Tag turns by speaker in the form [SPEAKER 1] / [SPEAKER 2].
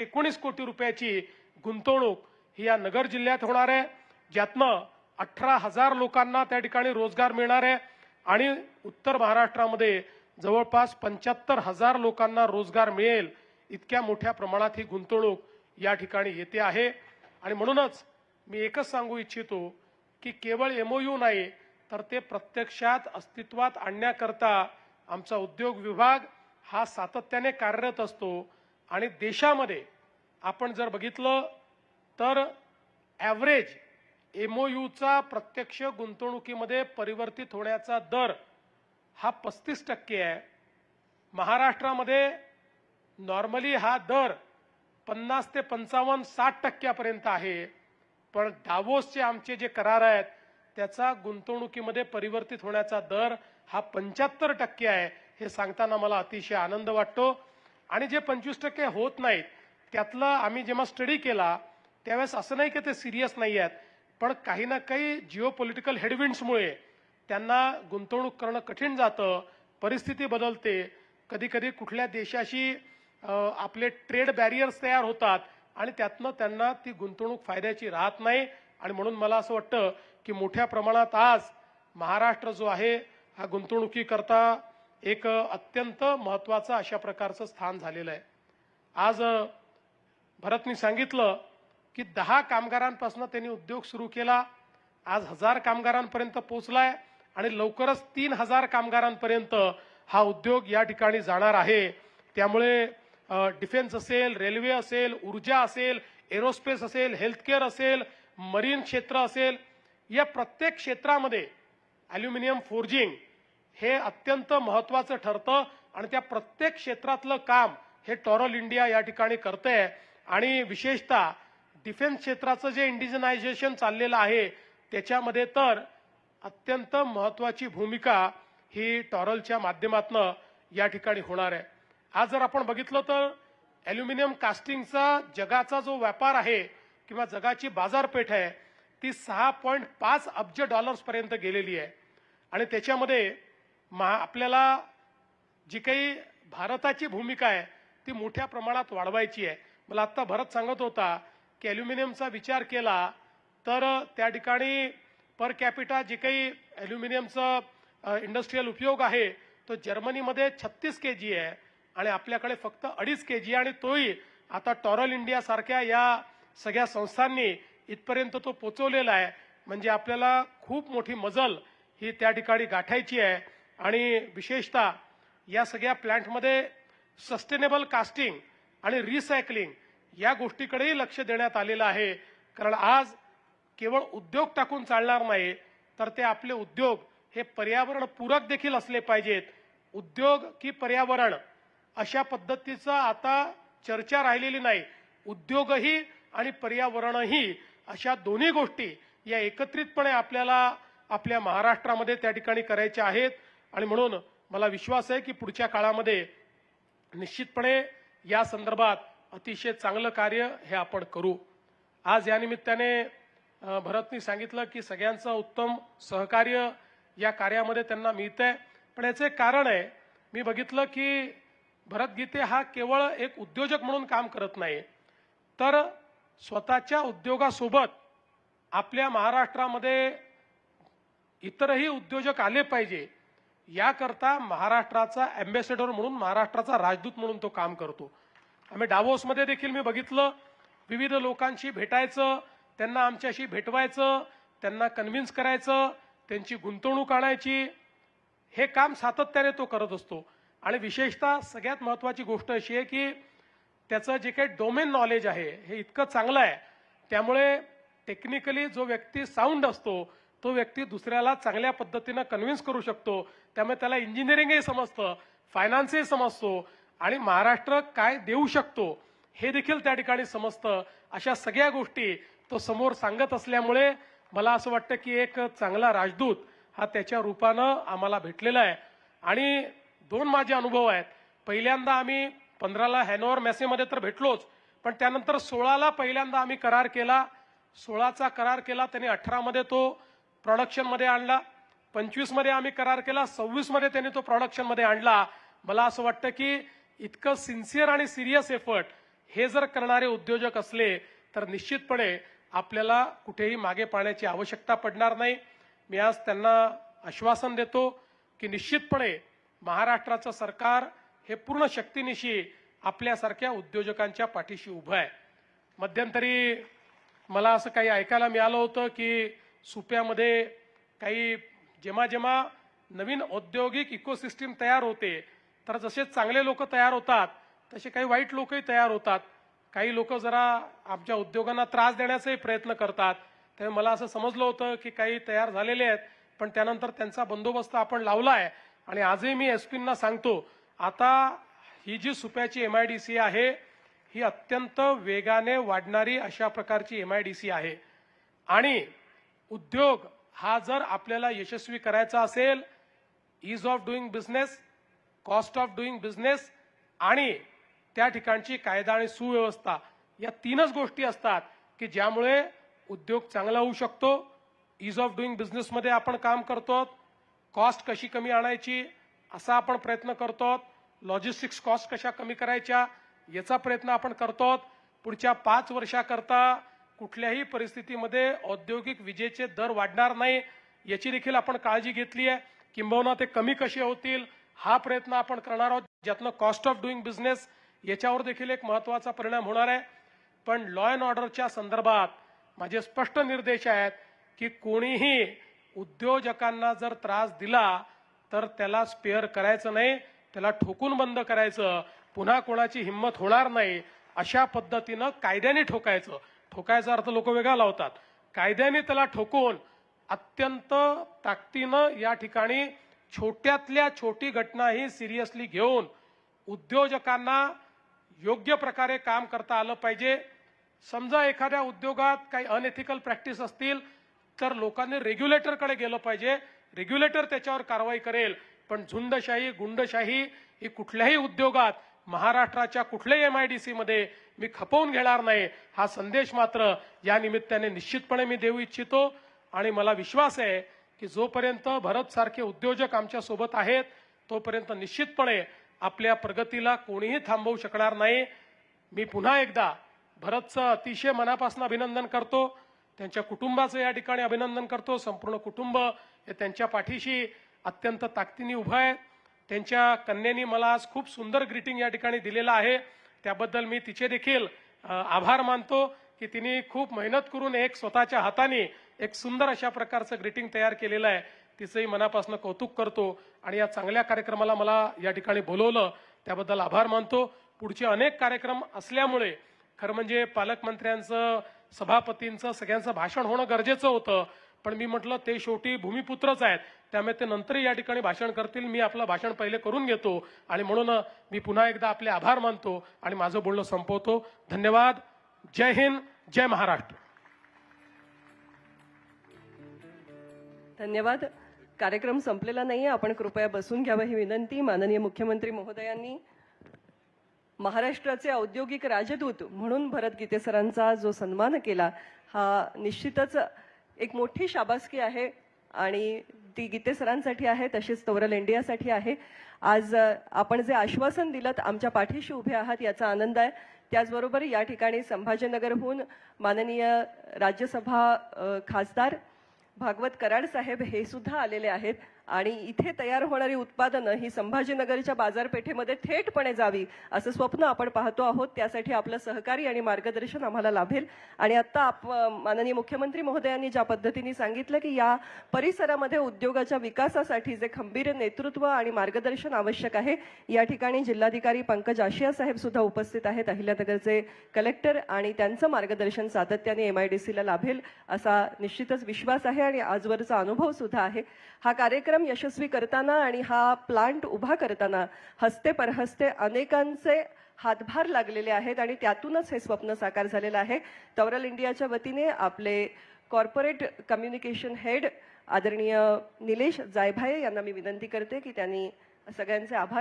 [SPEAKER 1] 19 कोटी रुपयाची गुंतवणूक ही या नगर जिल्ह्यात होणार आहे, ज्यातनं 18,000 लोकांना त्या ठिकाणी रोजगार मिळणार आहे आणि उत्तर महाराष्ट्रामध्ये जवळपास 75,000 लोकांना रोजगार मिळेल इतक्या मोठ्या प्रमाणात ही गुंतवणूक या ठिकाणी येते आहे। आणि म्हणूनच मी एकच सांगू इच्छितो की केवळ एमओयू नाही तर ते प्रत्यक्षात अस्तित्वात आणण्याकरता आमचा उद्योग विभाग हा सातत्याने कार्यरत असतो। आणि देशामध्ये आपण जर बघितलं तर ॲव्हरेज एमओयूचा प्रत्यक्ष गुंतवणुकीमध्ये परिवर्तित होण्याचा दर हा 35% आहे। महाराष्ट्रामध्ये नॉर्मली हा दर 50 ते 55, 60% आहे, पण दावोसचे आमचे जे करार आहेत त्याचा गुंतवणुकीमध्ये परिवर्तित होण्याचा दर हा 75% आहे। हे सांगताना मला अतिशय आनंद वाटतो। आणि जे 25% होत नाहीत त्यातलं आम्ही जेव्हा स्टडी केला त्यावेळेस असं नाही की ते सिरियस नाही आहेत, पण काही ना काही जिओपॉलिटिकल हेडविंड्समुळे त्यांना गुंतवणूक करणं कठीण जातं, परिस्थिती बदलते, कधी कधी कुठल्या देशाशी आपले ट्रेड बॅरियर्स तयार होतात आणि त्यातनं त्यांना ती गुंतवणूक फायद्याची राहत नाही। आणि म्हणून मला असं वाटतं की मोठ्या प्रमाणात आज महाराष्ट्र जो आहे हा गुंतवणुकीकरता एक अत्यंत महत्त्वाचं अशा प्रकारचं स्थान झालेलं आहे। आज भरतनी सांगितलं की 10 कामगारांपासून त्यांनी उद्योग सुरू केला, आज 1000 कामगारांपर्यंत पोहोचलाय आणि लवकरच 3000 कामगारांपर्यंत हा उद्योग या ठिकाणी जाणार आहे। त्यामुळे डिफेन्स असेल, रेल्वे असेल, ऊर्जा असेल, एरोस्पेस असेल, हेल्थकेअर असेल, मरीन क्षेत्र असेल, या प्रत्येक क्षेत्रामध्ये ॲल्युमिनियम फोर्जिंग हे अत्यंत महत्त्वाचं ठरतं आणि त्या प्रत्येक क्षेत्रातलं काम हे टॉरल इंडिया या ठिकाणी करते। आणि विशेषतः डिफेन्स क्षेत्राचं जे इंडिजनायझेशन चाललेलं आहे त्याच्यामध्ये तर अत्यंत महत्त्वाची भूमिका ही टॉरलच्या माध्यमातून या ठिकाणी होणार आहे। आज जर आपण बघितलं तर ॲल्युमिनियम कास्टिंगचा जगाचा जो व्यापार आहे किंवा जगाची बाजारपेठ आहे ती 6.5 अब्ज डॉलर्सपर्यंत गेलेली आहे। आणि त्याच्यामध्ये आपल्याला जी काही भारताची भूमिका आहे ती मोठ्या प्रमाणात वाढवायची आहे। मला आत्ता भरत सांगत होता की ॲल्युमिनियमचा विचार केला तर त्या ठिकाणी पर कॅपिटा जे काही ॲल्युमिनियमचा इंडस्ट्रियल उपयोग आहे तो जर्मनीमध्ये 36 kg आहे आणि आपल्याकडे फक्त 2.5 kg, आणि तोही आता टॉरल इंडिया सारख्या या सगळ्या संस्थांनी इथपर्यंत तो पोचवलेला आहे। म्हणजे आपल्याला खूप मोठी मजल ही त्या ठिकाणी गाठायची आहे। आणि विशेषतः या सगळ्या प्लांटमध्ये सस्टेनेबल कास्टिंग आणि रिसायकलिंग या गोष्टीकडेही लक्ष देण्यात आलेलं आहे। कारण आज केवळ उद्योग टाकून चालणार नाही तर ते आपले उद्योग हे पर्यावरण पूरक देखील असले पाहिजेत। उद्योग की पर्यावरण अशा पद्धतीचं आता चर्चा राहिलेली नाही, उद्योगही आणि पर्यावरणही अशा दोन्ही गोष्टी या एकत्रितपणे आपल्याला आपल्या महाराष्ट्रामध्ये त्या ठिकाणी करायच्या आहेत। आणि म्हणून मला विश्वास आहे की पुढच्या काळामध्ये निश्चितपणे या संदर्भात अतिशय चांगलं कार्य हे आपण करू। आज या निमित्ताने भरतनी सांगितलं की सगळ्यांचं उत्तम सहकार्य या कार्यामध्ये त्यांना मिळतंय, पण याचे कारण आहे मी बघितलं की भरत गीते हा केवळ एक उद्योजक म्हणून काम करत नाही तर स्वतःच्या उद्योगासोबत आपल्या महाराष्ट्रामध्ये इतरही उद्योजक आले पाहिजे याकरता महाराष्ट्राचा ॲम्बॅसेडर म्हणून, महाराष्ट्राचा राजदूत म्हणून तो काम करतो। आम्ही डावोसमध्ये देखील मी बघितलं विविध लोकांशी भेटायचं, त्यांना आमच्याशी भेटवायचं, त्यांना कन्व्हिन्स करायचं, त्यांची गुंतवणूक आणायची, हे काम सातत्याने तो करत असतो। आणि विशेषतः सगळ्यात महत्त्वाची गोष्ट अशी आहे की त्याचं जे काही डोमेन नॉलेज आहे हे इतकं चांगलं आहे, त्यामुळे टेक्निकली जो व्यक्ती साऊंड असतो तो व्यक्ती दुसऱ्याला चांगल्या पद्धतीनं कन्व्हिन्स करू शकतो। त्यामुळे त्याला इंजिनिअरिंगही समजतं, फायनान्सही समजतो आणि महाराष्ट्र काय देऊ शकतो हे देखील त्या ठिकाणी समजतं। अशा सगळ्या गोष्टी तो समोर सांगत असल्यामुळे मला असं वाटतं की एक चांगला राजदूत हा त्याच्या रूपानं आम्हाला भेटलेला आहे। आणि 2 माझे अनुभव आहेत। पहिल्यांदा आम्ही 15ला हॅनोवर मेसेमध्ये तर भेटलोच, पण त्यानंतर 16ला पहिल्यांदा आम्ही करार केला। 16चा करार केला, त्यांनी 18मध्ये तो प्रोडक्शनमध्ये आणला, 25मध्ये आम्ही करार केला, 26मध्ये त्यांनी तो प्रोडक्शनमध्ये आणला। मला असं वाटतं की इतकं सिन्सिअर आणि सिरियस एफर्ट हे जर करणारे उद्योजक असले तर निश्चितपणे आपल्याला कुठेही मागे पाहण्याची आवश्यकता पडणार नाही. मी आज त्यांना आश्वासन देतो की निश्चितपणे महाराष्ट्राचं सरकार हे पूर्ण शक्तीनिशी आपल्यासारख्या उद्योजकांच्या पाठीशी उभं आहे. मध्यंतरी मला असं काही ऐकायला मिळालं होतं की सुप्यामध्ये काही जेव्हा नवीन औद्योगिक इकोसिस्टीम तयार होते तर जसे चांगले लोक तयार होतात तसे काही वाईट लोकही तयार होतात. काही लोक जरा आमच्या उद्योगांना त्रास देण्याचाही प्रयत्न करतात. त्यामुळे मला असं समजलं होतं की काही तयार झालेले आहेत, पण त्यानंतर त्यांचा बंदोबस्त आपण लावला आहे. आणि आजही मी एसपींना सांगतो, आता ही जी सुप्याची MIDC आहे ही अत्यंत वेगाने वाढणारी अशा प्रकारची MIDC आहे. आणि उद्योग हा जर आपल्याला यशस्वी करायचा असेल, ease of doing business, cost of doing business आणि त्या ठिकाणची कायदा आणि सुव्यवस्था, या तीनच गोष्टी असतात की ज्यामुळे उद्योग चांगला होऊ शकतो. ईज ऑफ डुईंग बिझनेसमध्ये आपण काम करतो, कॉस्ट कशी कमी आणायची असा आपण प्रयत्न करतो, लॉजिस्टिक्स कॉस्ट कशा कमी करायच्या याचा प्रयत्न आपण करतो. पुढच्या 5 वर्षाकरता कुठल्याही परिस्थितीमध्ये औद्योगिक विजेचे दर वाढणार नाही याची देखील आपण काळजी घेतली आहे. किंबहुना ते कमी कसे होतील हा प्रयत्न आपण करणार आहोत, ज्यातनं कॉस्ट ऑफ डुईंग बिझनेस याच्यावर देखील एक महत्त्वाचा परिणाम होणार आहे. पण लॉ अँड ऑर्डरच्या संदर्भात माझे स्पष्ट निर्देश आहेत की कोणीही उद्योजकांना जर त्रास दिला तर त्याला स्पेअर करायचं नाही, त्याला ठोकून बंद करायचं, पुन्हा कोणाची हिंमत होणार नाही अशा पद्धतीनं कायद्याने ठोकायचं. ठोकायचा अर्थ लोक वेगळा लावतात. कायद्याने त्याला ठोकून अत्यंत ताकदीनं या ठिकाणी छोट्यातल्या छोटी घटनाही सिरियसली घेऊन उद्योजकांना योग्य प्रकारे काम करता आलं पाहिजे. समजा एखाद्या उद्योगात काही अनएथिकल प्रॅक्टिस असतील तर लोकांनी रेग्युलेटरकडे गेलं पाहिजे, रेग्युलेटर त्याच्यावर कारवाई करेल. पण झुंडशाही, गुंडशाही ही कुठल्याही उद्योगात, महाराष्ट्राच्या कुठल्याही MIDC मध्ये मी खपवून घेणार नाही हा संदेश मात्र या निमित्ताने निश्चितपणे मी देऊ इच्छितो. आणि मला विश्वास आहे की जोपर्यंत भरत सारखे उद्योजक आमच्या सोबत आहेत तोपर्यंत निश्चितपणे आपल्या प्रगतीला कोणीही थांबवू शकणार नाही. मी पुन्हा एकदा भरतचं अतिशय मनापासून अभिनंदन करतो, त्यांच्या कुटुंबाचं या ठिकाणी अभिनंदन करतो. संपूर्ण कुटुंब हे त्यांच्या पाठीशी अत्यंत ताकदीने उभं आहे. त्यांच्या कन्येनी मला आज खूप सुंदर ग्रीटिंग या ठिकाणी दिलेलं आहे, त्याबद्दल मी तिचे देखील आभार मानतो की तिने खूप मेहनत करून एक स्वतःच्या हाताने एक सुंदर अशा प्रकारचं ग्रीटिंग तयार केलेलं आहे. तिचंही मनापासून कौतुक करतो आणि या चांगल्या कार्यक्रमाला मला या ठिकाणी बोलवलं त्याबद्दल आभार मानतो. पुढचे अनेक कार्यक्रम असल्यामुळे खरं म्हणजे पालकमंत्र्यांचं, सभापतींचं, सगळ्यांचं भाषण होणं गरजेचं होतं, पण मी म्हटलं ते शेवटी भूमिपुत्रच आहेत, त्यामुळे ते नंतरही या ठिकाणी भाषण करतील. मी आपलं भाषण पहिले करून घेतो आणि म्हणून मी पुन्हा एकदा आपले आभार मानतो आणि माझं बोलणं संपवतो. धन्यवाद. जय हिंद, जय महाराष्ट्र.
[SPEAKER 2] धन्यवाद. कार्यक्रम संपलेला नाहीये, आपण कृपया बसून घ्यावं ही विनंती. माननीय मुख्यमंत्री महोदयांनी महाराष्ट्राचे औद्योगिक राजदूत म्हणून भरत गीते सरांचा जो सन्मान केला हा निश्चितच एक मोठी शाबासकी आहे आणि ती गीते सरांसाठी आहे, तशीच तवरल इंडियासाठी आहे. आज आपण जे आश्वासन दिलं आमच्या पाठीशी उभे आहात याचा आनंद आहे. त्याचबरोबर या ठिकाणी संभाजीनगरहून माननीय राज्यसभा खासदार भागवत कराड साहेब हे सुद्धा आलेले आहेत आणि इथे तयार होणारी उत्पादनं ही संभाजीनगरच्या बाजारपेठेमध्ये थेटपणे जावी असं स्वप्न आपण पाहतो आहोत. त्यासाठी आपलं सहकार्य आणि मार्गदर्शन आम्हाला लाभेल. आणि आता माननीय मुख्यमंत्री महोदयांनी ज्या पद्धतीने सांगितलं की या परिसरामध्ये उद्योगाच्या विकासासाठी जे खंबीर नेतृत्व आणि मार्गदर्शन आवश्यक आहे, या ठिकाणी जिल्हाधिकारी पंकज आशिया साहेब सुद्धा उपस्थित आहेत, अहिल्यानगरचे कलेक्टर, आणि त्यांचं मार्गदर्शन सातत्याने MIDCला लाभेल असा निश्चितच विश्वास आहे आणि आजवरचा अनुभव सुद्धा आहे. हा कार्यक्रम यशस्वी करताना आणि हा प्लांट उभा करताना हस्ते परहस्ते अनेकांचे हातभार लागलेले आहेत आणि त्यातूनच हे स्वप्न साकार झालेलं आहे. तवरल इंडियाच्या वतीने आपले कॉर्पोरेट कम्युनिकेशन हेड आदरणीय निलेश जायभाये यांना मी विनंती करते की त्यांनी सगळ्यांचे आभार